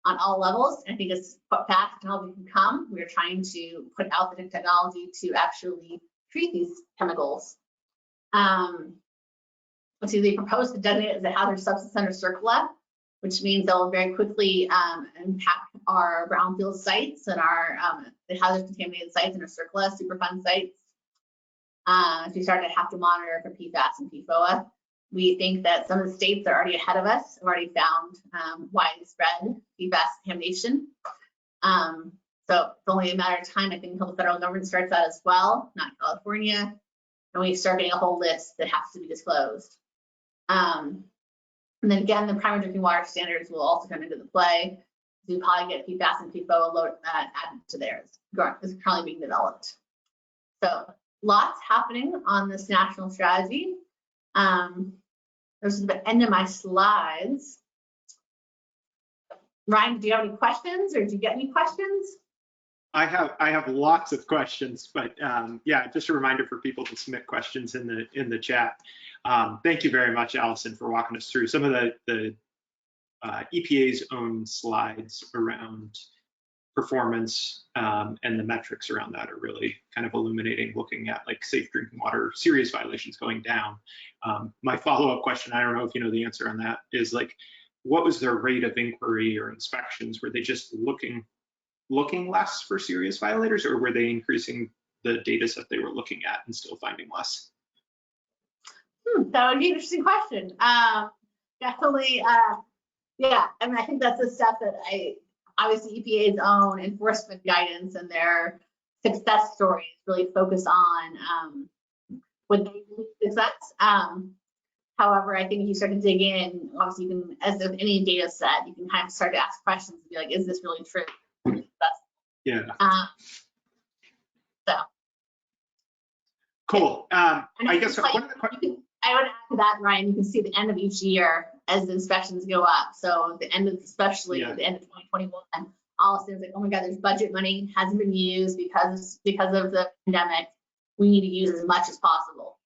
all levels. And I think as fast technology can come, we're trying to put out the technology to actually treat these chemicals. Let's see, they propose to designate it as a hazardous substance under CERCLA, which means they'll very quickly impact our brownfield sites and our the hazardous contaminated sites and our CERCLA Superfund sites. As we start to have to monitor for PFAS and PFOA, we think that some of the states that are already ahead of us have already found widespread PFAS contamination. So it's only a matter of time, I think, until the federal government starts that as well, not California, and we start getting a whole list that has to be disclosed. And then again, the primary drinking water standards will also come into the play. We probably get PFAS and PFOA added to theirs. It's currently being developed. So lots happening on this national strategy. This is the end of my slides. Ryan, do you have any questions, or did you get any questions? I have lots of questions, but yeah, just a reminder for people to submit questions in the chat. Thank you very much, Allison, for walking us through some of the EPA's own slides around performance, and the metrics around that are really kind of illuminating, looking at like safe drinking water, serious violations going down. My follow-up question, I don't know if you know the answer on that, is like, what was their rate of inquiry or inspections? Were they just looking less for serious violators, or were they increasing the data set they were looking at and still finding less? That would be an interesting question. Definitely, yeah, I mean, I think that's the stuff that obviously EPA's own enforcement guidance and their success stories really focus on what they believe success. However, I think if you start to dig in, obviously you can, as with any data set, you can kind of start to ask questions and be like, is this really true? Yeah. So. Cool. I guess one of the I would add to that, Ryan, you can see the end of each year as the inspections go up. So the end of, especially at the end of 2021, all of a sudden it's like, oh my God, there's budget money, hasn't been used because of the pandemic. We need to use as much as possible.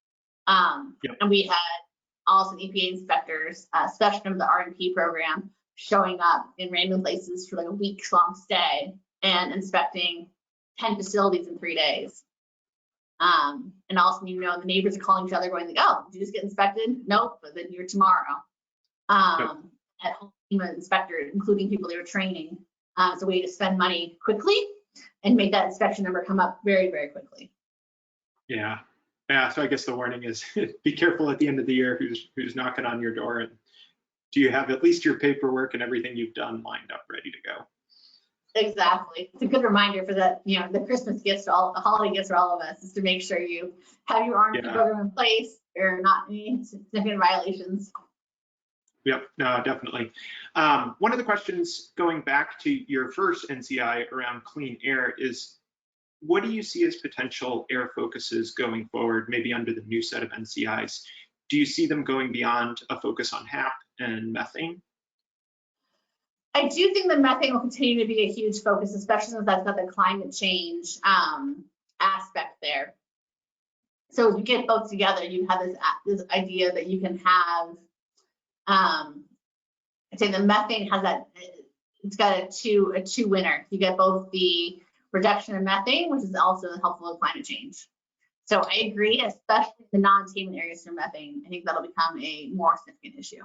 Yep. And we had also EPA inspectors, especially from the R&P program, showing up in random places for like a week-long stay and inspecting 10 facilities in 3 days. And also, you know, the neighbors are calling each other going like, oh, did you just get inspected? Nope, but then you're tomorrow. At home, inspectors, including people they were training. It's a way to spend money quickly and make that inspection number come up very, very quickly. Yeah. Yeah, so I guess the warning is be careful at the end of the year who's knocking on your door, and do you have at least your paperwork and everything you've done lined up ready to go? Exactly. It's a good reminder for that, you know, the Christmas gifts, the holiday gifts for all of us is to make sure you have your R&D program in place or not any significant violations. Yep, no, definitely. One of the questions going back to your first NCI around clean air is, what do you see as potential air focuses going forward, maybe under the new set of NCIs? Do you see them going beyond a focus on HAP and methane? I do think that methane will continue to be a huge focus, especially since that's got the climate change aspect there. So as you get both together, you have this idea that you can have, I'd say the methane has that, it's got a two winner. You get both the reduction of methane, which is also helpful with climate change. So I agree, especially the non-attainment areas for methane. I think that'll become a more significant issue.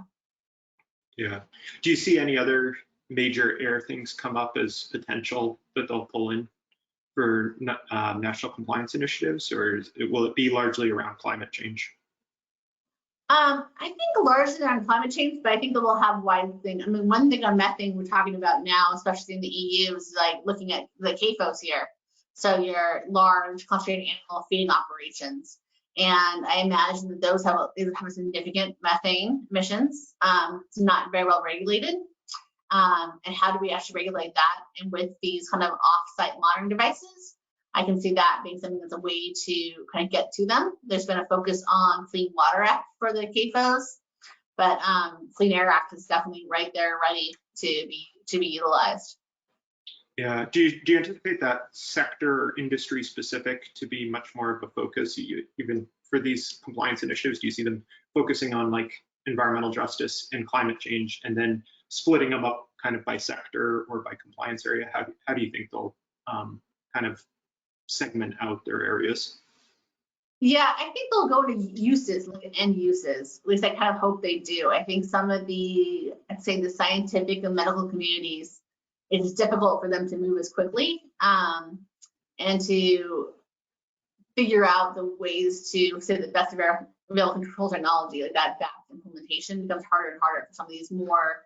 Yeah. Do you see any other major air things come up as potential that they'll pull in for national compliance initiatives, or will it be largely around climate change? I think largely on climate change, but I think that we'll have wide thing. I mean, one thing on methane we're talking about now, especially in the EU, is like looking at the CAFOs here. So your large concentrated animal feeding operations. And I imagine that those have significant methane emissions. It's not very well regulated. And how do we actually regulate that? And with these kind of off-site monitoring devices, I can see that being something that's a way to kind of get to them. There's been a focus on Clean Water Act for the CAFOs, but Clean Air Act is definitely right there, ready to be utilized. Yeah. Do you anticipate that sector or industry specific to be much more of a focus, even for these compliance initiatives? Do you see them focusing on like environmental justice and climate change, and then splitting them up kind of by sector or by compliance area? How do you think they'll kind of segment out their areas? Yeah, I think they'll go to uses, like end uses. At least I kind of hope they do. I think some of the, I'd say the scientific and medical communities, it's difficult for them to move as quickly and to figure out the ways to say the best available control technology, like that fast implementation becomes harder and harder for some of these more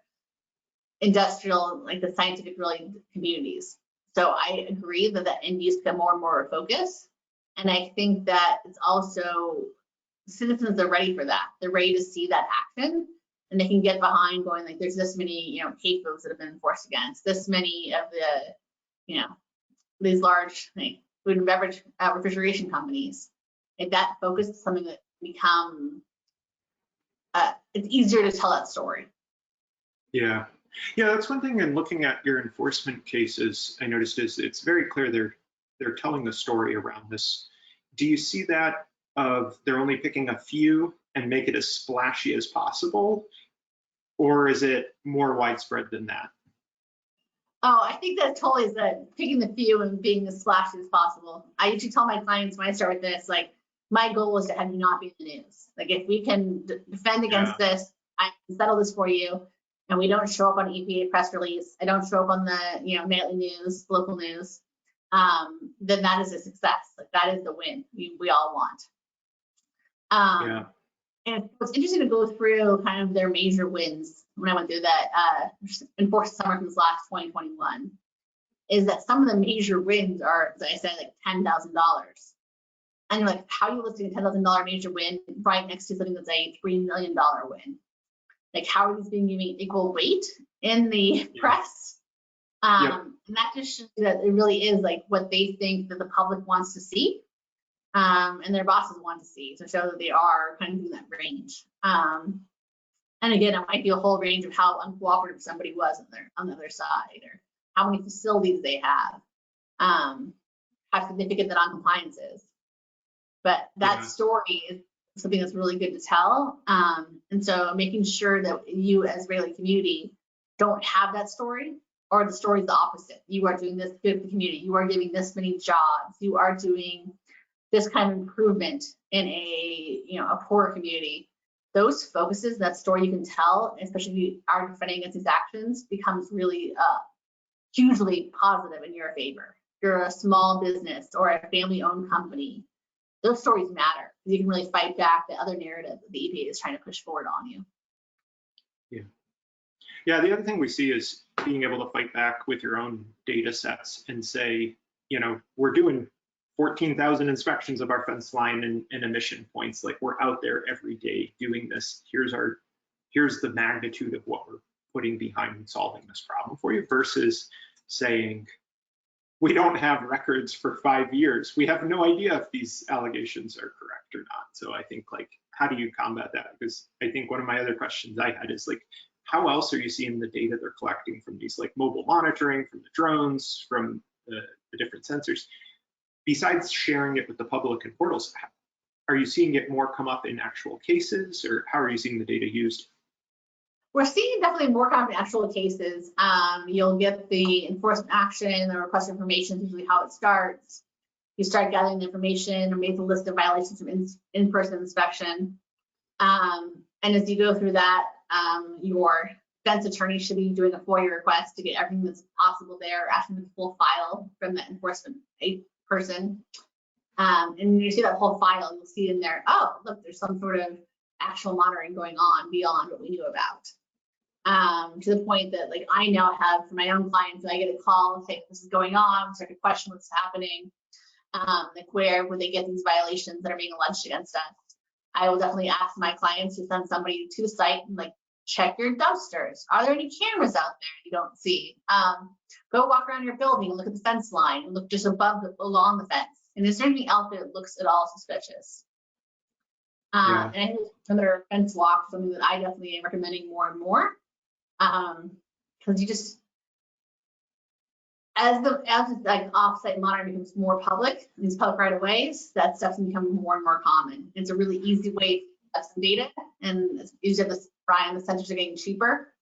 industrial, like the scientific related communities. So I agree that the end use become more and more a focus. And I think that it's also, citizens are ready for that. They're ready to see that action, and they can get behind going like, there's this many, you know, CAFOs that have been enforced against, this many of the, you know, these large like, food and beverage refrigeration companies. Like that focus is something that become, it's easier to tell that story. Yeah. Yeah, that's one thing in looking at your enforcement cases, I noticed is it's very clear they're telling the story around this. Do you see that of they're only picking a few and make it as splashy as possible, or is it more widespread than that? Oh, I think that totally is that picking the few and being as splashy as possible. I usually tell my clients when I start with this, like, my goal is to have you not be in the news. Like, if we can defend against this, I can settle this for you. and we don't show up on EPA press release, I don't show up on the nightly news, local news, then that is a success. Like that is the win we all want. Yeah. And it's interesting to go through kind of their major wins when I went through that enforced summer from this last 2021, is that some of the major wins are, as I said, like $10,000. And you're like, how are you listing a $10,000 major win right next to something that's a $3 million win? Like, how are these being given equal weight in the press? And that just shows that it really is like what they think that the public wants to see, and their bosses want to see, to show that they are kind of in that range. And again, it might be a whole range of how uncooperative somebody was on the other side, or how many facilities they have, how significant that non-compliance is. But that story is something that's really good to tell. And so making sure that you as Raleigh community don't have that story, or the story is the opposite. You are doing this good for the community. You are giving this many jobs. You are doing this kind of improvement in a poor community. Those focuses, that story you can tell, especially if you are defending against these actions, becomes really hugely positive in your favor. If you're a small business or a family-owned company, those stories matter. You can really fight back the other narrative that the EPA is trying to push forward on you. Yeah, the other thing we see is being able to fight back with your own data sets and say, we're doing 14,000 inspections of our fence line and emission points. Like, we're out there every day doing this. Here's the magnitude of what we're putting behind solving this problem for you, versus saying, we don't have records for 5 years. We have no idea if these allegations are correct or not. So I think, like, how do you combat that? Because I think one of my other questions I had is, like, how else are you seeing the data they're collecting from these, like, mobile monitoring, from the drones, from the different sensors? Besides sharing it with the public and portals, are you seeing it more come up in actual cases, or how are you seeing the data used? We're seeing definitely more common actual cases. You'll get the enforcement action, the request for information is usually how it starts. You start gathering the information or make a list of violations from in-person inspection. And as you go through that, your defense attorney should be doing a FOIA request to get everything that's possible there, asking the full file from the enforcement person. And when you see that whole file, you'll see in there, oh, look, there's some sort of actual monitoring going on beyond what we knew about. To the point that, like, I now have for my own clients, I get a call and say, this is going on, start to question what's happening, like where would they get these violations that are being alleged against us. I will definitely ask my clients to send somebody to the site and, like, check your dumpsters. Are there any cameras out there you don't see? Go walk around your building and look at the fence line and look just along the fence. And is there anything out there that looks at all suspicious? And I think another fence walk, something that I definitely am recommending more and more, because you just, as like offsite monitoring becomes more public, these public right of ways, that stuff's becoming more and more common. It's a really easy way to have some data, and it's easier to Brian, the sensors are getting cheaper.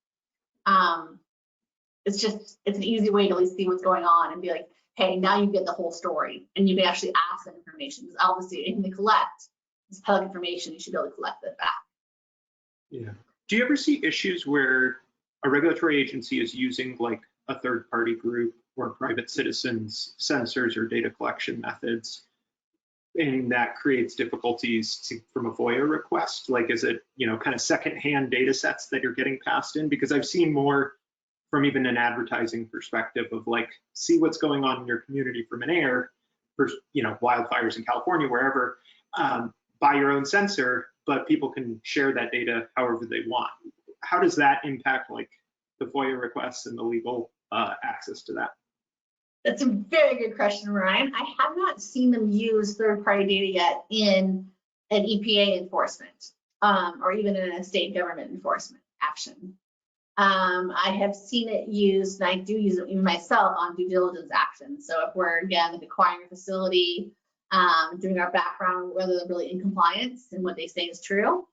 It's an easy way to at least see what's going on and be like, hey, now you get the whole story, and you can actually ask that information, because obviously anything they collect is public information. You should be able to collect that back. Yeah. Do you ever see issues where a regulatory agency is using, like, a third-party group or private citizens' sensors or data collection methods, and that creates difficulties from a FOIA request? Like, is it, kind of secondhand data sets that you're getting passed in? Because I've seen more from even an advertising perspective of, like, see what's going on in your community from an air, for, wildfires in California, wherever, buy your own sensor, but people can share that data however they want. How does that impact, like, the FOIA requests and the legal access to that? That's a very good question, Ryan. I have not seen them use third-party data yet in an EPA enforcement, or even in a state government enforcement action. I have seen it used, and I do use it even myself on due diligence actions. So if we're, again, like, acquiring a facility, doing our background, whether they're really in compliance and what they say is true,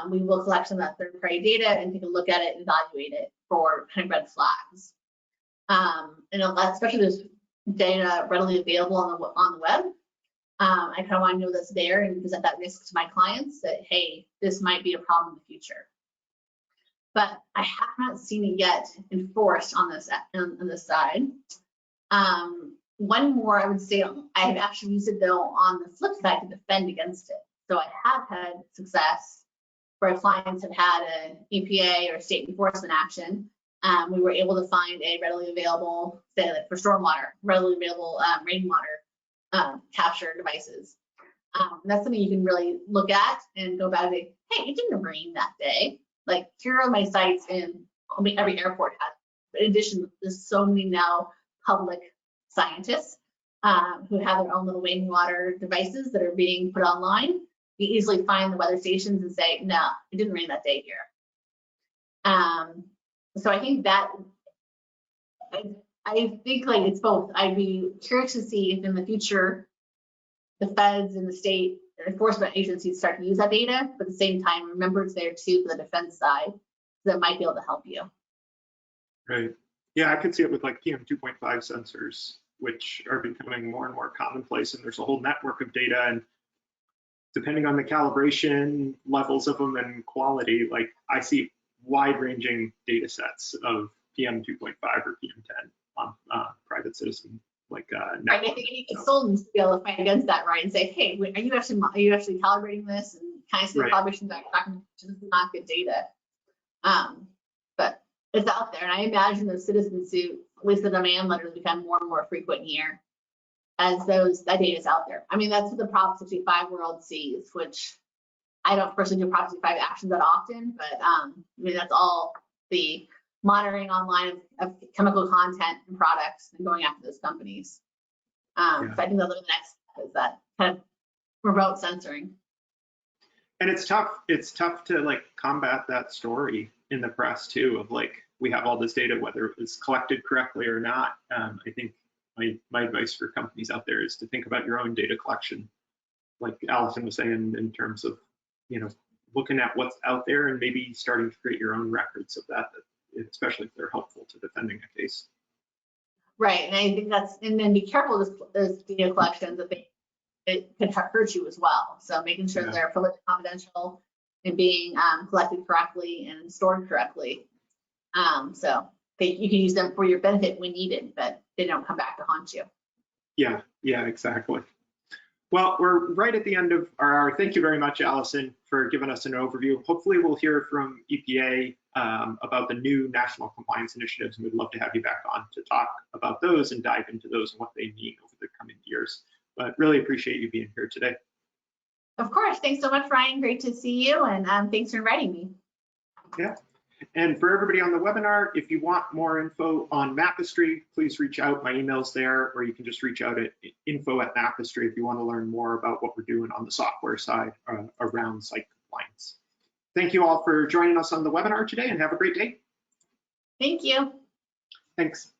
we will collect some of that third-party data and take a look at it and evaluate it for kind of red flags. And especially there's data readily available on the web. I kind of want to know that's there and present that risk to my clients that, hey, this might be a problem in the future. but I have not seen it yet enforced on this side. One more, I would say, I have actually used it though on the flip side to defend against it. So I have had success where clients have had an EPA or state enforcement action. We were able to find a readily available, say like for stormwater, readily available rainwater capture devices. That's something you can really look at and go back and say, hey, it didn't rain that day. Like, here are my sites in every airport has. In addition, there's so many now public scientists who have their own little rainwater devices that are being put online. You easily find the weather stations and say, no, it didn't rain that day here. So I think that, I think like it's both. I'd be curious to see if in the future, the feds and the state enforcement agencies start to use that data, but at the same time, remember it's there too for the defense side that might be able to help you. Right. Yeah, I could see it with like PM 2.5 sensors, which are becoming more and more commonplace, and there's a whole network of data, and depending on the calibration levels of them and quality, like I see wide-ranging data sets of PM 2.5 or PM10 on private citizen like right, I think any consultants to be able to fight against that, right, and say, hey, are you actually calibrating this, and kind of see the calibration back this is not good data. But it's out there, and I imagine those citizen suit, at least the demand letters, become more and more frequent here as that data is out there. I mean, that's what the Prop 65 world sees, which I don't personally do Prop 65 actions that often, but I mean, that's all the monitoring online of chemical content and products and going after those companies. So I think the next step is that kind of remote censoring. And it's tough to like combat that story in the press too, of like, we have all this data, whether it was collected correctly or not. I think my advice for companies out there is to think about your own data collection, like Allison was saying, in terms of, you know, looking at what's out there and maybe starting to create your own records of that, especially if they're helpful to defending a case. Right, and I think and then be careful with those data collections that it could hurt you as well. So making sure they're fully confidential and being collected correctly and stored correctly. So you can use them for your benefit when needed, but they don't come back to haunt you. Yeah, exactly. Well, we're right at the end of our hour. Thank you very much, Allison, for giving us an overview. Hopefully we'll hear from EPA about the new national compliance initiatives, and we'd love to have you back on to talk about those and dive into those and what they mean over the coming years. But really appreciate you being here today. Of course. Thanks so much, Ryan. Great to see you, and thanks for inviting me. Yeah. And for everybody on the webinar, if you want more info on Mapistry, please reach out. My email's there, or you can just reach out at info@mapistry if you want to learn more about what we're doing on the software side around site compliance. Thank you all for joining us on the webinar today, and have a great day. Thank you. Thanks.